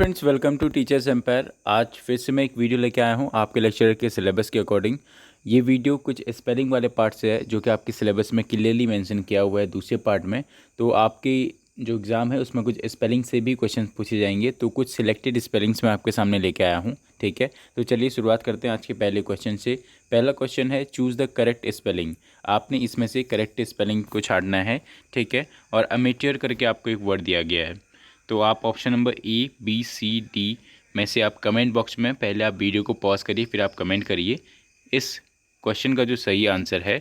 Friends, welcome to Teachers Empire. आज फिर से मैं एक वीडियो लेके आया हूँ आपके लेक्चर के सिलेबस के अकॉर्डिंग। ये वीडियो कुछ स्पेलिंग वाले पार्ट से है जो कि आपके सिलेबस में क्लियरली मेंशन किया हुआ है दूसरे पार्ट में। तो आपकी जो एग्ज़ाम है उसमें कुछ स्पेलिंग से भी क्वेश्चन पूछे जाएंगे, तो कुछ सिलेक्टेड स्पेलिंग्स मैं आपके सामने लेके आया हूँ। ठीक है, तो चलिए शुरुआत करते हैं आज के पहले क्वेश्चन से। पहला क्वेश्चन है, चूज़ द करेक्ट स्पेलिंग। आपने इसमें से करेक्ट स्पेलिंग को छाड़ना है। ठीक है, और अमेच्योर करके आपको एक वर्ड दिया गया है, तो आप option number A, B, C, D में से आप कमेंट बॉक्स में पहले आप वीडियो को पॉज करिए, फिर आप कमेंट करिए। इस क्वेश्चन का जो सही आंसर है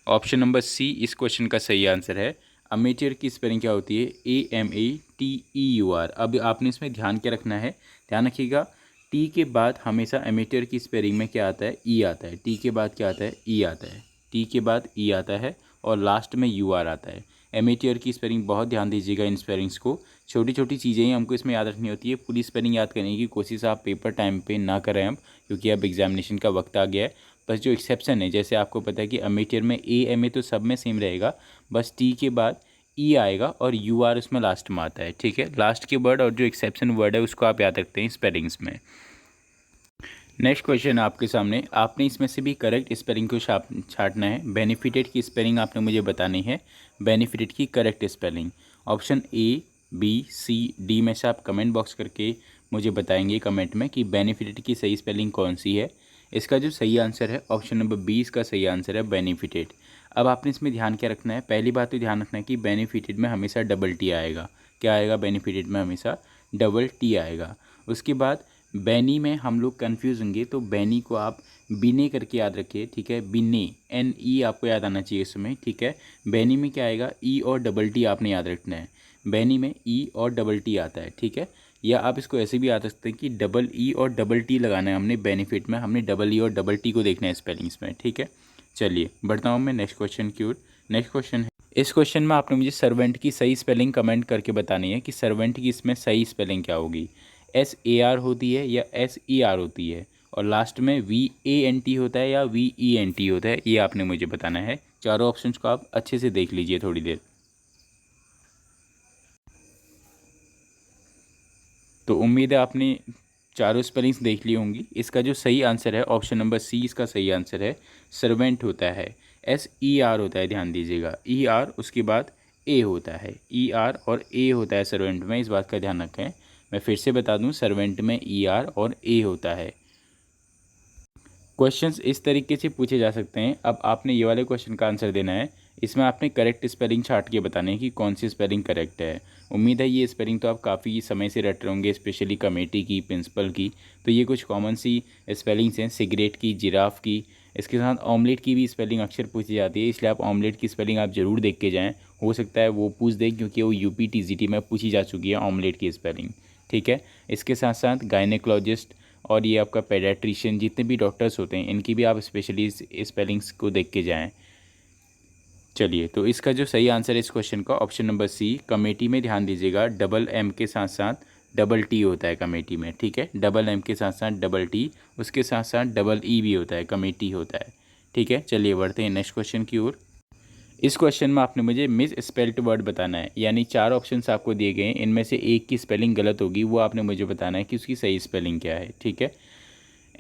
ऑप्शन नंबर सी इस क्वेश्चन का सही आंसर है। अमेच्योर की स्पेलिंग क्या होती है? AMATEUR। अब आपने इसमें ध्यान क्या रखना है, ध्यान रखिएगा। टी के बाद हमेशा अमेच्योर की स्पेलिंग में क्या आता है? ई आता है। टी के बाद क्या आता है? ई आता है। टी के बाद ई आता है और लास्ट में UR आता है। एमेच्योर की स्पेलिंग बहुत ध्यान दीजिएगा, इन स्पेलिंग्स को। छोटी छोटी चीज़ें ही हमको इसमें याद रखनी होती है। पूरी स्पेलिंग याद करने की कोशिश आप पेपर टाइम पे ना करें अब, क्योंकि अब एग्जामिनेशन का वक्त आ गया है। बस जो एक्सेप्शन है, जैसे आपको पता है कि अमेच्योर में AMA तो सब में सेम रहेगा, बस टी के बाद ई आएगा और UR उसमें लास्ट में आता है। ठीक है, लास्ट के वर्ड और जो एक्सेप्शन वर्ड है उसको आप याद रखते हैं स्पेलिंग्स में। नेक्स्ट क्वेश्चन आपके सामने, आपने इसमें से भी करेक्ट स्पेलिंग को छांटना है। बेनिफिटेड की स्पेलिंग आपने मुझे बतानी है, बेनिफिटेड की correct spelling. Option A, B, C, D में से आप कमेंट बॉक्स करके मुझे बताएंगे कमेंट में कि बेनिफिटेड की सही स्पेलिंग कौन सी है। इसका जो सही आंसर है ऑप्शन नंबर B, इसका सही आंसर है बेनिफिटेड। अब आपने इसमें ध्यान क्या रखना है? पहली बात तो ध्यान रखना है कि बेनिफिटेड में हमेशा डबल टी आएगा। क्या आएगा? बेनिफिटेड में हमेशा डबल टी आएगा। उसके बाद बैनी में हम लोग कन्फ्यूज़ होंगे, तो बैनी को आप बिने करके याद रखिए। ठीक है, बिने NE आपको याद आना चाहिए इसमें। ठीक है, बैनी में क्या आएगा? ई और डबल टी आपने याद रखना है। बैनी में ई और डबल टी आता है। ठीक है, या आप इसको ऐसे भी याद रख सकते हैं कि डबल ई और डबल टी लगाना है हमने बेनिफिट में, हमने डबल ई और डबल टी को देखना है स्पेलिंग्स में। ठीक है, चलिए बढ़ता हूँ मैं नेक्स्ट क्वेश्चन की ओर। नेक्स्ट क्वेश्चन है, इस क्वेश्चन में आपने मुझे सर्वेंट की सही स्पेलिंग कमेंट करके बतानी है कि सर्वेंट की इसमें सही स्पेलिंग क्या होगी। SAR होती है या SER होती है, और लास्ट में VANT होता है या VENT होता है, ये आपने मुझे बताना है। चारों ऑप्शंस को आप अच्छे से देख लीजिए थोड़ी देर। तो उम्मीद है आपने चारों स्पेलिंग्स देख ली होंगी। इसका जो सही आंसर है ऑप्शन नंबर C, इसका सही आंसर है सर्वेंट होता है। SER होता है, ध्यान दीजिएगा। ER उसके बाद A होता है। ER और A होता है सर्वेंट में, इस बात का ध्यान रखें। मैं फिर से बता दूं, सर्वेंट में ER और A होता है। क्वेश्चंस इस तरीके से पूछे जा सकते हैं। अब आपने ये वाले क्वेश्चन का आंसर देना है। इसमें आपने करेक्ट स्पेलिंग छाट के बताना है कि कौन सी स्पेलिंग करेक्ट है। उम्मीद है ये स्पेलिंग तो आप काफ़ी समय से रट रहे होंगे, स्पेशली कमेटी की, प्रिंसिपल की। तो ये कुछ कॉमन सी स्पेलिंग्स हैं, सिगरेट की, जिराफ की। इसके साथ ऑमलेट की भी स्पेलिंग अक्सर पूछी जाती है, इसलिए आप ऑमलेट की स्पेलिंग आप ज़रूर देख के जाएँ। हो सकता है वो पूछ दें, क्योंकि वो UP TGT में पूछी जा चुकी है ऑमलेट की स्पेलिंग। ठीक है, इसके साथ साथ गायनेकोलॉजिस्ट और ये आपका पेडियाट्रिशियन, जितने भी डॉक्टर्स होते हैं, इनकी भी आप स्पेशली स्पेलिंग्स को देख के जाएं। चलिए, तो इसका जो सही आंसर है इस क्वेश्चन का ऑप्शन नंबर C, कमेटी में ध्यान दीजिएगा, डबल M के साथ साथ डबल T होता है कमेटी में। ठीक है, डबल M के साथ साथ डबल T, उसके साथ साथ डबल E भी होता है, कमेटी होता है। ठीक है, चलिए बढ़ते हैं नेक्स्ट क्वेश्चन की ओर। इस क्वेश्चन में आपने मुझे मिस स्पेल्ड वर्ड बताना है, यानी चार ऑप्शंस आपको दिए गए हैं, इनमें से एक की स्पेलिंग गलत होगी, वो आपने मुझे बताना है कि उसकी सही स्पेलिंग क्या है। ठीक है,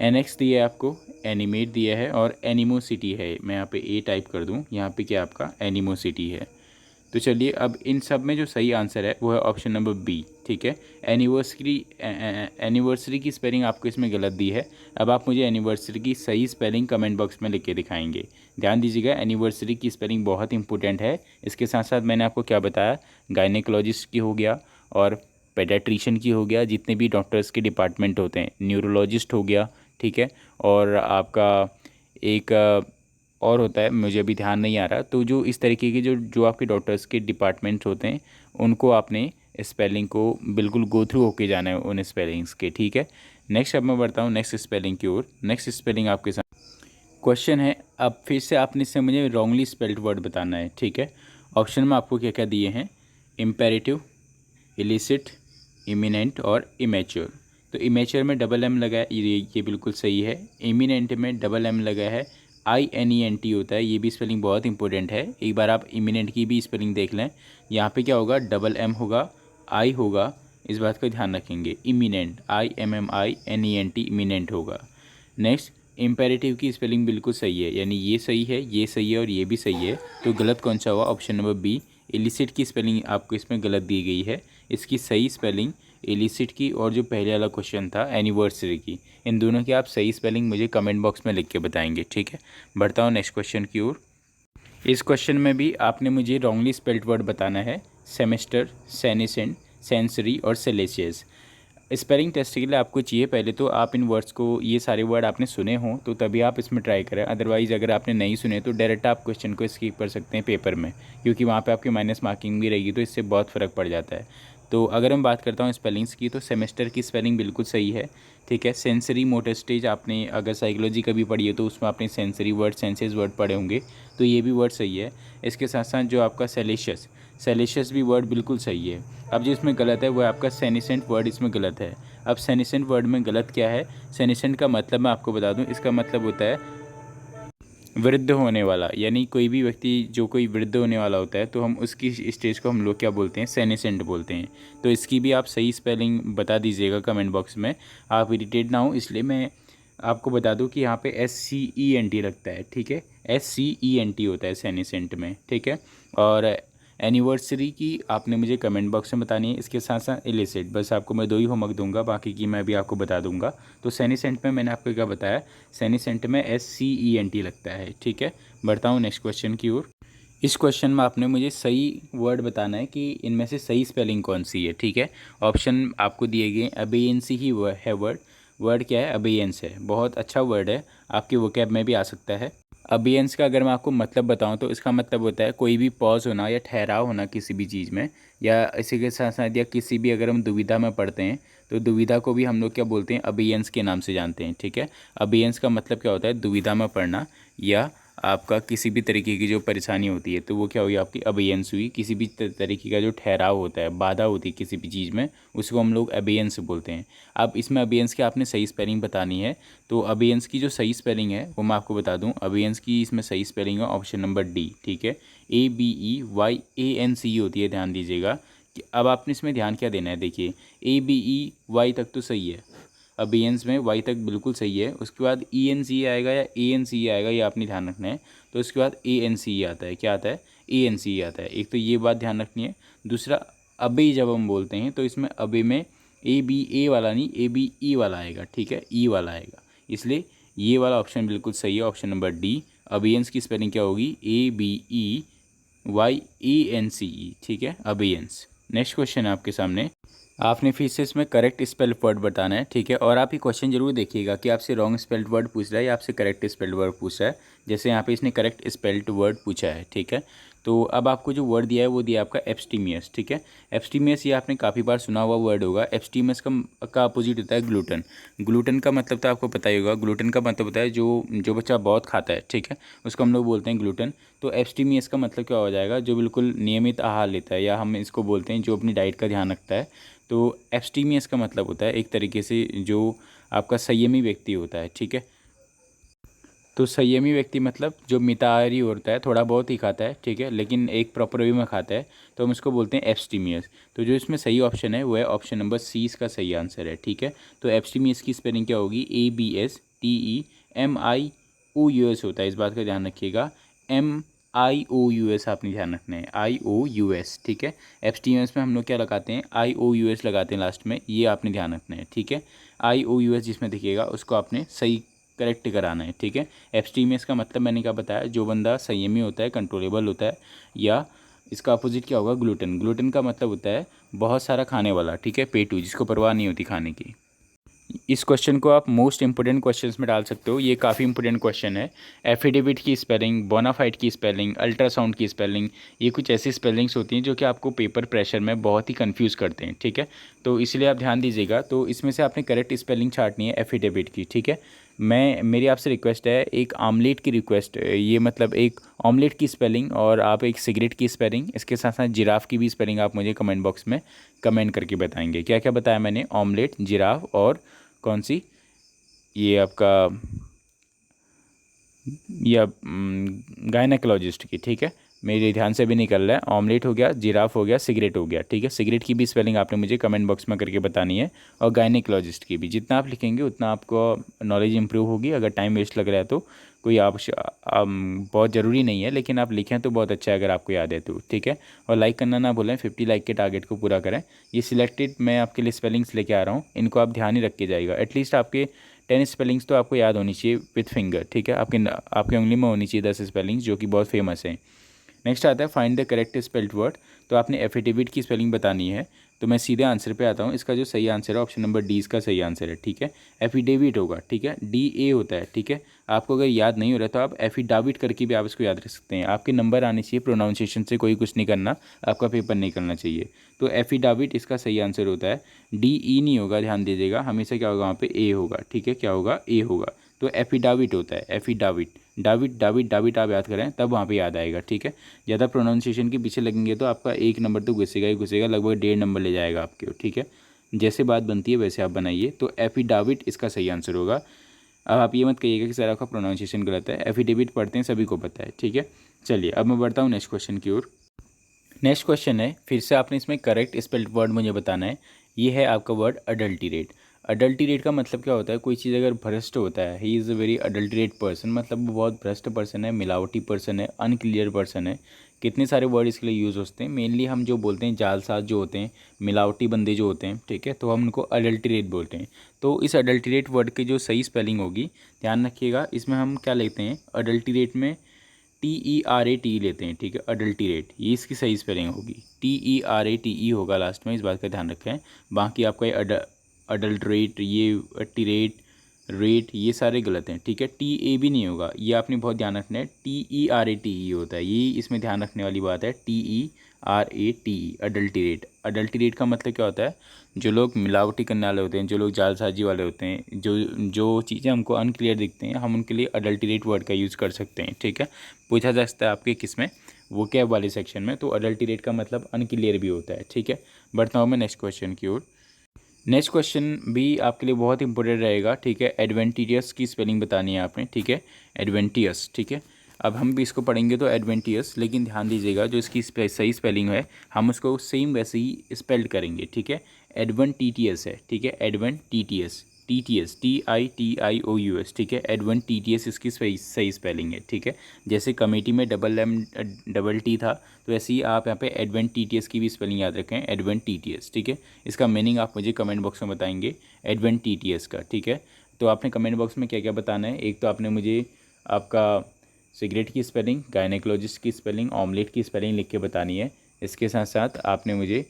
NX दिया है आपको, एनिमेट दिया है और एनिमोसिटी है। मैं यहाँ पे A टाइप कर दूँ, यहाँ पे क्या आपका एनिमोसिटी है। तो चलिए, अब इन सब में जो सही आंसर है वो है ऑप्शन नंबर B। ठीक है, एनिवर्सरी की स्पेलिंग आपको इसमें गलत दी है। अब आप मुझे एनिवर्सरी की सही स्पेलिंग कमेंट बॉक्स में लिख के दिखाएंगे। ध्यान दीजिएगा, एनिवर्सरी की स्पेलिंग बहुत इंपॉर्टेंट है। इसके साथ साथ मैंने आपको क्या बताया, गायनेकोलॉजिस्ट की हो गया और पेडियाट्रिशियन की हो गया, जितने भी डॉक्टर्स के डिपार्टमेंट होते हैं, न्यूरोलॉजिस्ट हो गया। ठीक है, और आपका एक और होता है, मुझे अभी ध्यान नहीं आ रहा। तो जो इस तरीके के जो जो आपके डॉक्टर्स के डिपार्टमेंट्स होते हैं, उनको आपने स्पेलिंग को बिल्कुल गो थ्रू होके जाना है उन स्पेलिंग्स के। ठीक है, नेक्स्ट अब मैं बढ़ता हूँ नेक्स्ट स्पेलिंग की ओर। नेक्स्ट स्पेलिंग आपके साथ क्वेश्चन है, अब फिर से आपने इससे मुझे रॉन्गली स्पेल्ड वर्ड बताना है। ठीक है, ऑप्शन में आपको क्या क्या दिए हैं, इम्पेरेटिव, इलिसिट, इमिनेंट और इमेच्योर। तो इमेच्योर में डबल M लगा है, ये बिल्कुल सही है। इमिनेंट में डबल M लगा है, INENT होता है, ये भी स्पेलिंग बहुत इंपॉर्टेंट है। एक बार आप इमिनेंट की भी स्पेलिंग देख लें। यहाँ पे क्या होगा, डबल M होगा, I होगा, इस बात का ध्यान रखेंगे। इमिनेंट, IMMINENT, इमिनेंट होगा। नेक्स्ट, इम्पेरेटिव की स्पेलिंग बिल्कुल सही है, यानी ये सही है, ये सही है और ये भी सही है। तो गलत कौन सा हुआ? Option number B. इलिसिट की स्पेलिंग आपको इसमें गलत दी गई है। इसकी सही स्पेलिंग इलिसिट की और जो पहले वाला क्वेश्चन था एनिवर्सरी की, इन दोनों की आप सही स्पेलिंग मुझे कमेंट बॉक्स में लिख के बताएंगे, ठीक है। बढ़ता हूँ नेक्स्ट क्वेश्चन की ओर। इस क्वेश्चन में भी आपने मुझे रॉन्गली स्पेल्ड वर्ड बताना है। सेमेस्टर, सेनिसेंट, सेंसरी और सेलेसियस। स्पेलिंग टेस्ट के लिए आपको चाहिए पहले तो आप इन वर्ड्स को, ये सारे वर्ड आपने सुने हों तो तभी आप इसमें ट्राई करें। अदरवाइज़ अगर आपने नहीं सुने तो डायरेक्ट आप क्वेश्चन को स्किप कर सकते हैं पेपर में, क्योंकि वहाँ पे आपकी माइनस मार्किंग भी रहेगी, तो इससे बहुत फ़र्क पड़ जाता है। तो अगर मैं बात करता हूँ स्पेलिंग्स की, तो सेमेस्टर की स्पेलिंग बिल्कुल सही है, ठीक है। सेंसरी मोटर स्टेज, आपने अगर साइकोलॉजी कभी पढ़ी है तो उसमें आपने सेंसरी वर्ड, सेंसेस वर्ड पढ़े होंगे, तो ये भी वर्ड सही है। इसके साथ साथ जो आपका सेलेशियस, सेलेशियस भी वर्ड बिल्कुल सही है। अब जो इसमें गलत है वो आपका सेनिसेंट वर्ड इसमें गलत है। अब सेनिसेंट वर्ड में गलत क्या है? सेनिसेंट का मतलब मैं आपको बता दूं, इसका मतलब होता है वृद्ध होने वाला, यानी कोई भी व्यक्ति जो कोई वृद्ध होने वाला होता है तो हम उसकी स्टेज को हम लोग क्या बोलते हैं? सेनिसेंट बोलते हैं। तो इसकी भी आप सही स्पेलिंग बता दीजिएगा कमेंट बॉक्स में। आप इरिटेट ना हो इसलिए मैं आपको बता दूं कि यहाँ पे SCENT लगता है, ठीक है। SCENT होता है सेनिसेंट में, ठीक है। और एनिवर्सरी की आपने मुझे कमेंट बॉक्स में बतानी है। इसके साथ साथ इलिसिट, बस आपको मैं 2 ही होमवर्क दूंगा, बाकी की मैं भी आपको बता दूंगा। तो सेनिसेंट में मैंने आपको क्या बताया? सेनिसेंट में SCENT लगता है, ठीक है। बढ़ता हूँ नेक्स्ट क्वेश्चन की ओर। इस क्वेश्चन में आपने मुझे सही वर्ड बताना है कि इनमें से सही स्पेलिंग कौन सी है, ठीक है। ऑप्शन आपको दिए गए, अबेयंस ही है वर्ड। वर्ड क्या है? अबेयंस है। बहुत अच्छा वर्ड है, आपके वोकैब में भी आ सकता है। अबियंस का अगर मैं आपको मतलब बताऊं तो इसका मतलब होता है कोई भी पॉज होना या ठहराव होना किसी भी चीज़ में, या इसी के साथ साथ या किसी भी, अगर हम दुविधा में पढ़ते हैं तो दुविधा को भी हम लोग क्या बोलते हैं? अबियंस के नाम से जानते हैं, ठीक है। अबियंस का मतलब क्या होता है? दुविधा में पढ़ना, या आपका किसी भी तरीके की जो परेशानी होती है तो वो क्या हुई? आपकी अबियंस हुई। किसी भी तरीके का जो ठहराव होता है, बाधा होती है किसी भी चीज़ में, उसको हम लोग अबियंस बोलते हैं। अब इसमें अबियंस की आपने सही स्पेलिंग बतानी है। तो अबियंस की जो सही स्पेलिंग है वो मैं आपको बता दूं। अबियंस की इसमें सही स्पेलिंग है ऑप्शन नंबर डी, ठीक है। ABEYANCE होती है, ध्यान दीजिएगा। कि अब आपने इसमें ध्यान क्या देना है, देखिए ABEY तक तो सही है, अबियंस में वाई तक बिल्कुल सही है। उसके बाद ENCE आएगा या ANC आएगा, ये आपने ध्यान रखना है। तो उसके बाद ANCE आता है। क्या आता है? ANCE आता है। एक तो ये बात ध्यान रखनी है। दूसरा, अबे जब हम बोलते हैं तो इसमें अबे में ABA वाला नहीं, ABE वाला आएगा, ठीक है, ई वाला आएगा। इसलिए ये वाला ऑप्शन बिल्कुल सही है, ऑप्शन नंबर डी। अबियंस की स्पेलिंग क्या होगी? ABEYANCE, ठीक है, अबियंस। नेक्स्ट क्वेश्चन है आपके सामने। आपने फिर से इसमें करेक्ट स्पेल्ड वर्ड बताना है, ठीक है। और आप ये क्वेश्चन जरूर देखिएगा कि आपसे रॉन्ग स्पेल्ड वर्ड पूछ रहा है या आपसे करेक्ट स्पेल्ड वर्ड पूछ रहा है। जैसे यहाँ पे इसने करेक्ट स्पेल्ड वर्ड पूछा है, ठीक है। तो अब आपको जो वर्ड दिया है वो दिया है आपका एब्स्टीमियस, ठीक है। एब्स्टीमियस ये आपने काफ़ी बार सुना हुआ वर्ड होगा। एब्स्टीमियस का अपोजिट होता है ग्लूटन। ग्लूटन का मतलब तो आपको पता ही होगा। ग्लूटन का मतलब होता है जो बच्चा बहुत खाता है, ठीक है, उसको हम लोग बोलते हैं ग्लूटन। तो एब्स्टीमियस का मतलब क्या हो जाएगा? जो बिल्कुल नियमित आहार लेता है, या हम इसको बोलते हैं जो अपनी डाइट का ध्यान रखता है। तो एब्स्टीमियस का मतलब होता है एक तरीके से जो आपका संयमी व्यक्ति होता है, ठीक है। तो संयमी व्यक्ति मतलब जो मिताहारी होता है, थोड़ा बहुत ही खाता है, ठीक है, लेकिन एक प्रॉपर वे में खाता है, तो हम उसको बोलते हैं एब्स्टीमियस। तो जो इसमें सही ऑप्शन है वो है ऑप्शन नंबर सी, इसका सही आंसर है, ठीक है। तो एब्स्टीमियस की स्पेलिंग क्या होगी? ABSTEMIOUS होता है, इस बात का ध्यान रखिएगा। MIOUS आपने ध्यान रखना है, IOUS, ठीक है। एब्स्टीमियस में हम लोग क्या लगाते हैं? IOUS लगाते हैं लास्ट में, ये आपने ध्यान रखना है, ठीक है। IOUS जिसमें दिखेगा उसको आपने सही करेक्ट कराना है, ठीक है। एब्स्टीमियस का मतलब मैंने क्या बताया? जो बंदा संयमी होता है, कंट्रोलेबल होता है। या इसका अपोजिट क्या होगा? ग्लूटन। ग्लूटन का मतलब होता है बहुत सारा खाने वाला, ठीक है, पेटू, जिसको परवाह नहीं होती खाने की। इस क्वेश्चन को आप मोस्ट इंपोर्टेंट क्वेश्चंस में डाल सकते हो, ये काफ़ी इंपोर्टेंट क्वेश्चन है। एफिडेविट की स्पेलिंग, बोनाफाइड की स्पेलिंग, अल्ट्रासाउंड की स्पेलिंग, ये कुछ ऐसी स्पेलिंग्स होती हैं जो कि आपको पेपर प्रेशर में बहुत ही कंफ्यूज करते हैं, ठीक है। तो इसलिए आप ध्यान दीजिएगा। तो इसमें से आपने करेक्ट स्पेलिंग छाटनी है एफिडेविट की, ठीक है। मेरी आपसे रिक्वेस्ट है, एक आमलेट की रिक्वेस्ट, ये मतलब एक ऑमलेट की स्पेलिंग, और आप एक सिगरेट की स्पेलिंग, इसके साथ साथ जिराफ की भी स्पेलिंग आप मुझे कमेंट बॉक्स में कमेंट करके बताएंगे। क्या क्या बताया मैंने? ऑमलेट, जिराफ और कौन सी, ये आपका, या गायनेकोलॉजिस्ट की, ठीक है। मेरे ध्यान से भी निकल रहा है। ऑमलेट हो गया, जिराफ हो गया, सिगरेट हो गया, ठीक है। सिगरेट की भी स्पेलिंग आपने मुझे कमेंट बॉक्स में करके बतानी है, और गायनेकोलॉजिस्ट की भी। जितना आप लिखेंगे उतना आपको नॉलेज इंप्रूव होगी। अगर टाइम वेस्ट लग रहा है तो कोई बहुत ज़रूरी नहीं है, लेकिन आप लिखें तो बहुत अच्छा है अगर आपको याद है तो, ठीक है। और लाइक करना ना भूलें, 50 लाइक के टारगेट को पूरा करें। ये सिलेक्टेड मैं आपके लिए स्पेलिंग्स लेके आ रहा हूँ, इनको आप ध्यान ही रख के जाइएगा। एटलीस्ट आपके 10 स्पेलिंग्स तो आपको याद होनी चाहिए विथ फिंगर, ठीक है। आपके उंगली में होनी चाहिए 10 स्पेलिंग्स, जो कि बहुत फेमस हैं। नेक्स्ट आता है find the correct spelled word. तो आपने एफिडेविट की स्पेलिंग बतानी है। तो मैं सीधे आंसर पे आता हूँ। इसका जो सही आंसर है ऑप्शन नंबर डी, इसका सही आंसर है, ठीक है। एफिडेविट होगा, ठीक है, DA होता है, ठीक है। आपको अगर याद नहीं हो रहा तो आप एफिडाविट करके भी आप इसको याद रख सकते हैं। आपके नंबर आने चाहिए, प्रोनाउंसिएशन से कोई कुछ नहीं करना, आपका पेपर नहीं करना चाहिए। तो एफिडाविट इसका सही आंसर होता है। DE नहीं होगा, ध्यान दीजिएगा, हमेशा क्या होगा वहाँ पे A होगा, ठीक है। क्या होगा? A होगा। तो एफिडाविट होता है, एफिडाविट। डाविट डाविट डाविट आप याद करें तब वहाँ पे याद आएगा, ठीक है। ज़्यादा प्रोनाउंसिएशन के पीछे लगेंगे तो आपका 1 नंबर तो घुसेगा ही घुसेगा, लगभग 1.5 नंबर ले जाएगा आपके, ठीक है। जैसे बात बनती है वैसे आप बनाइए। तो एफिडाविट इसका सही आंसर होगा। अब आप ये मत कहिएगा कि सर आपका प्रोनाउंसिएशन गलत है। एफिडेविट पढ़ते हैं, सभी को पता है, ठीक है। चलिए अब मैं बढ़ता हूँ नेक्स्ट क्वेश्चन की ओर। नेक्स्ट क्वेश्चन है, फिर से आपने इसमें करेक्ट स्पेल्ड वर्ड मुझे बताना है। ये है आपका वर्ड अडल्टीरेट। अडल्टीरेट का मतलब क्या होता है? कोई चीज़ अगर भ्रष्ट होता है, he is a very adulterate person, मतलब वो बहुत भ्रष्ट पर्सन है, मिलावटी पर्सन है, अनक्लियर पर्सन है। कितने सारे वर्ड इसके लिए यूज़ होते हैं। मेनली हम जो बोलते हैं जालसाज जो होते हैं, मिलावटी बंदे जो होते हैं, ठीक है, तो हम उनको अडल्टीरेट बोलते हैं। तो इस अडल्टीरेट वर्ड की जो सही स्पेलिंग होगी, ध्यान रखिएगा, इसमें हम क्या लेते हैं अडल्टीरेट में, TERAT लेते हैं, ठीक है। अडल्टीरेट, ये इसकी सही स्पेलिंग होगी, TERATE होगा लास्ट में, इस बात का ध्यान रखें। बाकी आपका ये अडल्ट्रेट, ये टिरेट, रेट, ये सारे गलत हैं, ठीक है। TA भी नहीं होगा, ये आपने बहुत ध्यान रखना है। TERATE होता है, ये इसमें ध्यान रखने वाली बात है। TERATE, अडल्टीरेट। अडल्टीरेट का मतलब क्या होता है? जो लोग मिलावटी करने वाले होते हैं, जो लोग जालसाजी वाले होते हैं, जो जो चीज़ें हमको अनक्लियर दिखते हैं, हम उनके लिए अडल्टीरेट वर्ड का यूज़ कर सकते हैं, ठीक है। पूछा जा सकता है आपके किस में, वो कैब वाले सेक्शन में। तो अडल्टीरेट का मतलब अनक्लियर भी होता है, ठीक है। बढ़ता हूँ मैं नेक्स्ट क्वेश्चन की ओर। नेक्स्ट क्वेश्चन भी आपके लिए बहुत इंपॉर्टेंट रहेगा, ठीक है। एडवेंटियस की स्पेलिंग बतानी है आपने, ठीक है। एडवेंटियस, ठीक है। अब हम भी इसको पढ़ेंगे तो एडवेंटियस, लेकिन ध्यान दीजिएगा जो इसकी सही स्पेलिंग है हम उसको सेम वैसे ही स्पेल्ड करेंगे, ठीक है। एडवेंटिटियस है, ठीक है। एडवेंटिटियस, TTS, TITIOUS, ठीक है। एडवेंटिटियस इसकी सही स्पेलिंग है, ठीक है। जैसे कमेटी में डबल T था, तो ऐसे ही आप यहाँ पे एडवेंटिटियस की भी स्पेलिंग याद रखें, एडवेंटिटियस, ठीक है। इसका मीनिंग आप मुझे कमेंट बॉक्स में बताएंगे एडवेंटिटियस का, ठीक है। तो आपने कमेंट बॉक्स में क्या क्या बताना है, एक तो आपने मुझे आपका सिगरेट की स्पेलिंग, गायनेकोलॉजिस्ट की स्पेलिंग, ऑमलेट की स्पेलिंग लिख के बतानी है। इसके साथ साथ आपने मुझे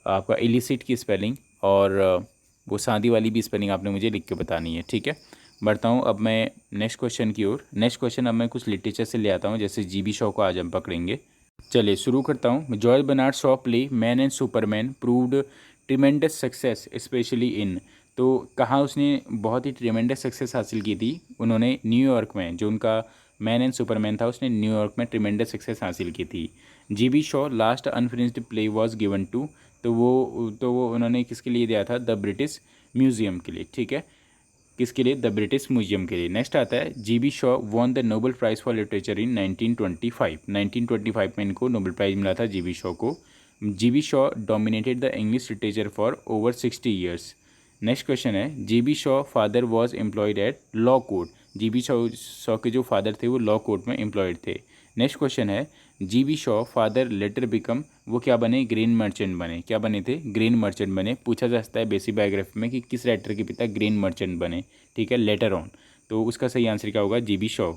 आपका इलिसिट की स्पेलिंग और वो शादी वाली भी स्पेलिंग आपने मुझे लिख के बतानी है, ठीक है। बढ़ता हूँ अब मैं नेक्स्ट क्वेश्चन की ओर। नेक्स्ट क्वेश्चन अब मैं कुछ लिटरेचर से ले आता हूँ, जैसे GB शॉ को आज हम पकड़ेंगे। चलिए शुरू करता हूँ। George Bernard Shaw play Man and Superman proved tremendous success specially in. तो कहाँ उसने बहुत ही ट्रिमेंडस सक्सेस हासिल की थी? उन्होंने न्यूयॉर्क में, जो उनका मैन एंड सुपरमैन था उसने न्यूयॉर्क में ट्रिमेंडस सक्सेस हासिल की थी। GB Shaw last unfinished play was given to. तो वो उन्होंने किसके लिए दिया था? द ब्रिटिश म्यूजियम के लिए, ठीक है। किसके लिए? द ब्रिटिश म्यूजियम के लिए। नेक्स्ट आता है GB Shaw won the Nobel prize for literature in 1925। 1925 में इनको नोबेल प्राइज़ मिला था GB शॉ को। GB Shaw dominated the English literature for over 60 years. Next question है GB Shaw father was employed at law court. GB Shaw के जो father थे वो लॉ कोर्ट में एम्प्लॉयड थे। नेक्स्ट क्वेश्चन है GB Shaw father later become, वो क्या बने? ग्रेन मर्चेंट बने। क्या बने थे? ग्रेन मर्चेंट बने। पूछा जा सकता है बेसिक बायोग्राफी में कि किस राइटर के पिता ग्रेन मर्चेंट बने, ठीक है, लेटर ऑन। तो उसका सही आंसर क्या होगा? GB Shaw.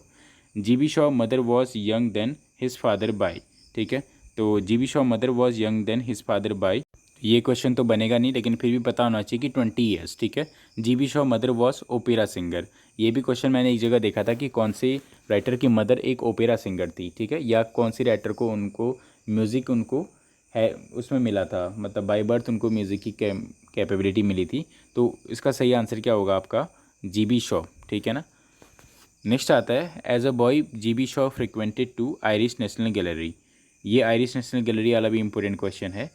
GB Shaw mother was young than his father by, ठीक है। तो GB Shaw mother was young than his father by, ये क्वेश्चन तो बनेगा नहीं, लेकिन फिर भी पता होना चाहिए कि 20 ईयर्स, ठीक है। GB Shaw mother was opera singer. ये भी क्वेश्चन मैंने एक जगह देखा था कि कौन से राइटर की मदर एक ओपेरा सिंगर थी, ठीक है, या कौन सी राइटर को उनको म्यूज़िक उनको है उसमें मिला था, मतलब बाय बर्थ उनको म्यूज़िक की कैपेबिलिटी मिली थी। तो इसका सही आंसर क्या होगा आपका? GB शॉ, ठीक है ना। नेक्स्ट आता है as a boy GB Shaw frequented to Irish National Gallery. ये आयरिश नेशनल गैलरी वाला भी इंपॉर्टेंट क्वेश्चन है।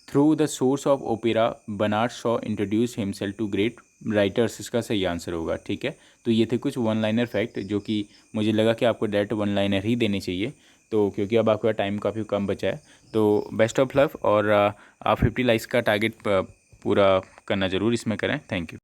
Through the source of opera Bernard Shaw introduce himself to great writers, इसका सही आंसर होगा, ठीक है। तो ये थे कुछ वन लाइनर फैक्ट जो कि मुझे लगा कि आपको डायरेक्ट वन लाइनर ही देने चाहिए। तो क्योंकि अब आपका टाइम काफ़ी कम बचा है। तो बेस्ट ऑफ लक, और आप 50 लाइक्स का टारगेट पूरा करना ज़रूर इसमें करें। Thank you.